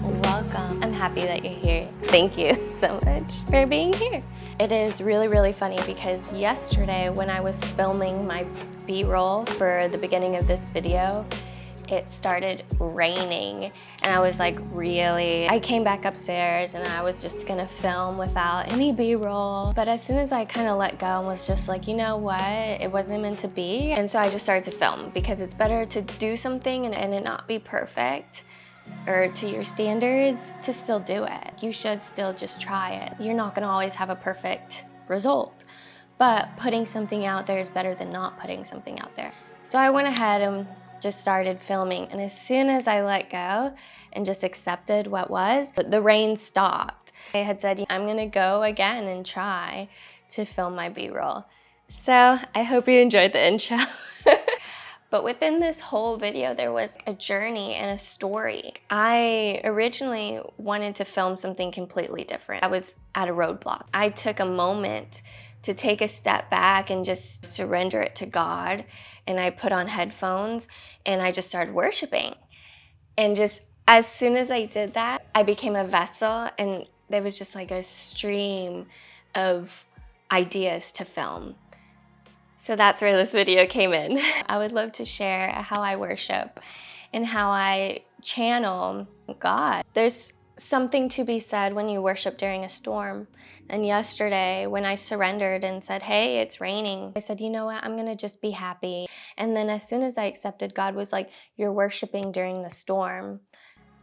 Welcome. I'm happy that you're here. Thank you so much for being here. It is really, really funny because yesterday when I was filming my B-roll for the beginning of this video, it started raining and I was like, really? I came back upstairs and I was just gonna film without any B-roll. But as soon as I kind of let go and was just like, you know what? It wasn't meant to be. And so I just started to film because it's better to do something and it not be perfect or to your standards to still do it. You should still just try it. You're not gonna always have a perfect result, but putting something out there is better than not putting something out there. So I went ahead and just started filming, and as soon as I let go and just accepted what was, the rain stopped. I had said, I'm gonna go again and try to film my B-roll. So I hope you enjoyed the intro. But within this whole video, there was a journey and a story. I originally wanted to film something completely different. I was at a roadblock. I took a moment to take a step back and just surrender it to God. And I put on headphones and I just started worshiping. And just as soon as I did that, I became a vessel, and there was just like a stream of ideas to film. So that's where this video came in. I would love to share how I worship and how I channel God. There's something to be said when you worship during a storm. And yesterday when I surrendered and said, hey, it's raining, I said, you know what, I'm gonna just be happy. And then as soon as I accepted, God was like, you're worshiping during the storm.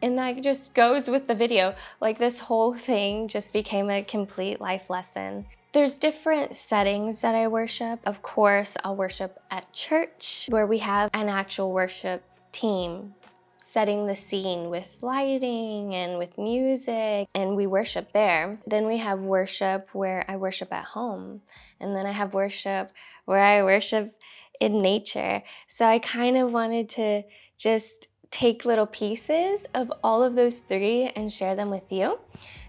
And that just goes with the video. Like, this whole thing just became a complete life lesson. There's different settings that I worship. Of course, I'll worship at church where we have an actual worship team setting the scene with lighting and with music, and we worship there. Then we have worship where I worship at home. And then I have worship where I worship in nature. So I kind of wanted to just take little pieces of all of those three and share them with you.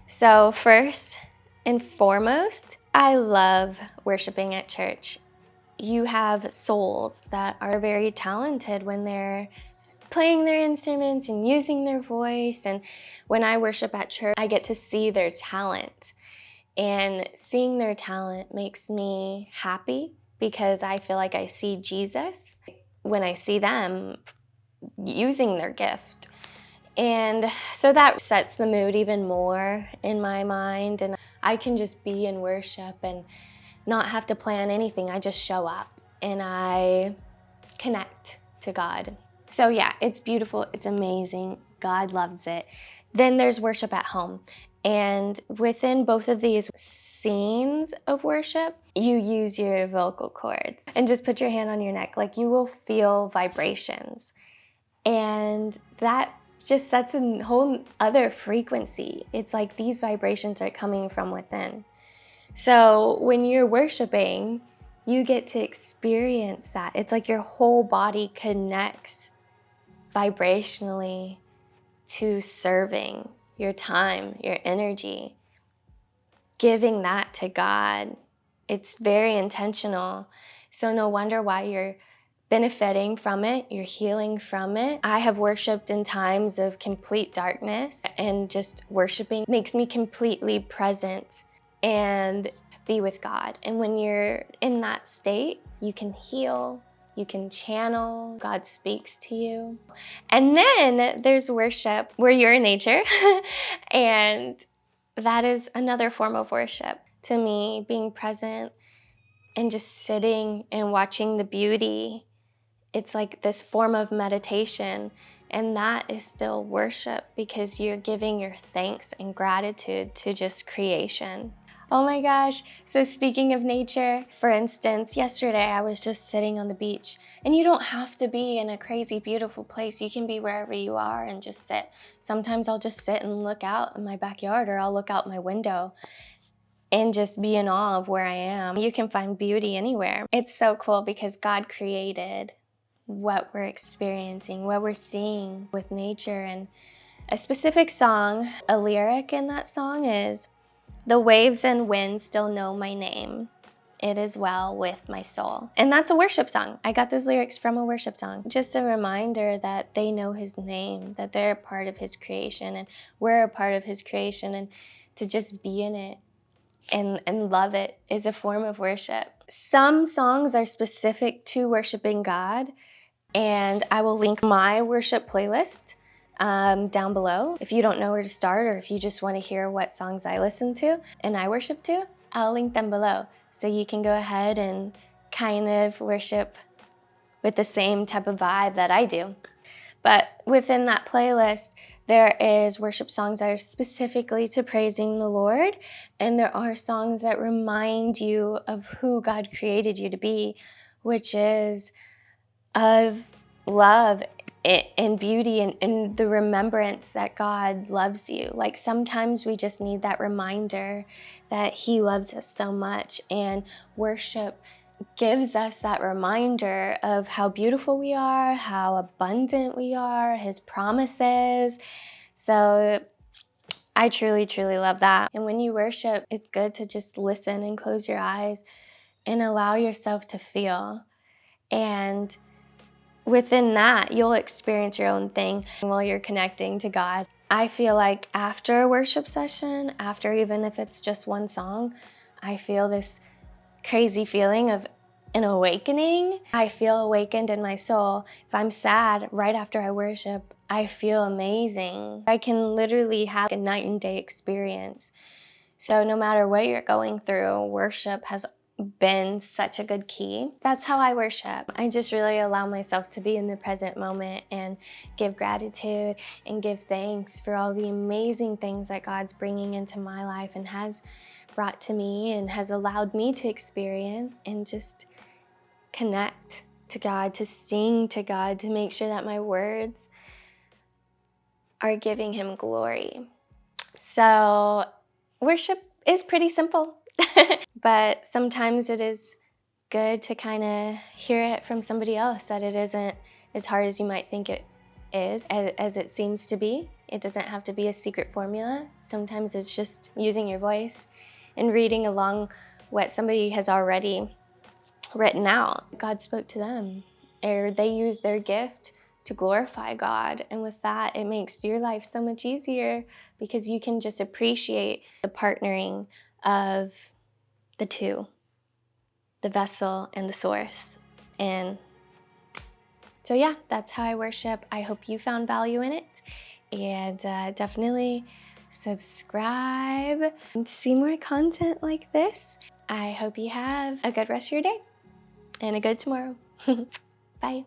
So first and foremost, I love worshiping at church. You have souls that are very talented when they're playing their instruments and using their voice. And when I worship at church, I get to see their talent. And seeing their talent makes me happy because I feel like I see Jesus when I see them using their gift. And so that sets the mood even more in my mind, and I can just be in worship and not have to plan anything. I just show up and I connect to God. So yeah, it's beautiful, it's amazing, God loves it. Then there's worship at home. And within both of these scenes of worship, you use your vocal cords and just put your hand on your neck. Like, you will feel vibrations. And that just sets a whole other frequency. It's like these vibrations are coming from within. So when you're worshiping, you get to experience that. It's like your whole body connects vibrationally to serving your time, your energy, giving that to God. It's very intentional. So no wonder why you're benefiting from it, you're healing from it. I have worshiped in times of complete darkness, and just worshiping makes me completely present and be with God. And when you're in that state, you can heal, you can channel, God speaks to you. And then there's worship where you're in nature, and that is another form of worship. To me, being present and just sitting and watching the beauty, it's like this form of meditation, and that is still worship because you're giving your thanks and gratitude to just creation. Oh my gosh, so speaking of nature, for instance, yesterday I was just sitting on the beach, and you don't have to be in a crazy beautiful place. You can be wherever you are and just sit. Sometimes I'll just sit and look out in my backyard, or I'll look out my window and just be in awe of where I am. You can find beauty anywhere. It's so cool because God created what we're experiencing, what we're seeing with nature. And a specific song, a lyric in that song is, "The waves and wind still know my name, it is well with my soul. And that's a worship song. I got those lyrics from a worship song. Just a reminder that they know his name, that they're a part of his creation, and we're a part of his creation, and to just be in it and love it is a form of worship. Some songs are specific to worshiping God, and I will link my worship playlist down below. If you don't know where to start, or if you just want to hear what songs I listen to and I worship to, I'll link them below. So you can go ahead and kind of worship with the same type of vibe that I do. But within that playlist, there is worship songs that are specifically to praising the Lord, and there are songs that remind you of who God created you to be, which is of love and beauty and the remembrance that God loves you. Like sometimes we just need that reminder that he loves us so much, and worship gives us that reminder of how beautiful we are, how abundant we are, his promises. So I truly, truly love that. And when you worship, it's good to just listen and close your eyes and allow yourself to feel. And within that, you'll experience your own thing while you're connecting to God. I feel like after a worship session, after even if it's just one song, I feel this crazy feeling of an awakening. I feel awakened in my soul. If I'm sad right after I worship, I feel amazing. I can literally have a night and day experience. So no matter what you're going through, worship has been such a good key. That's how I worship. I just really allow myself to be in the present moment and give gratitude and give thanks for all the amazing things that God's bringing into my life and has brought to me and has allowed me to experience, and just connect to God, to sing to God, to make sure that my words are giving him glory. So worship is pretty simple, but sometimes it is good to kind of hear it from somebody else, that it isn't as hard as you might think it is, as it seems to be. It doesn't have to be a secret formula. Sometimes it's just using your voice and reading along what somebody has already written out. God spoke to them, or they used their gift to glorify God. And with that, it makes your life so much easier because you can just appreciate the partnering of the two, the vessel and the source. And so yeah, that's how I worship. I hope you found value in it, and definitely subscribe and see more content like this. I hope you have a good rest of your day and a good tomorrow. Bye.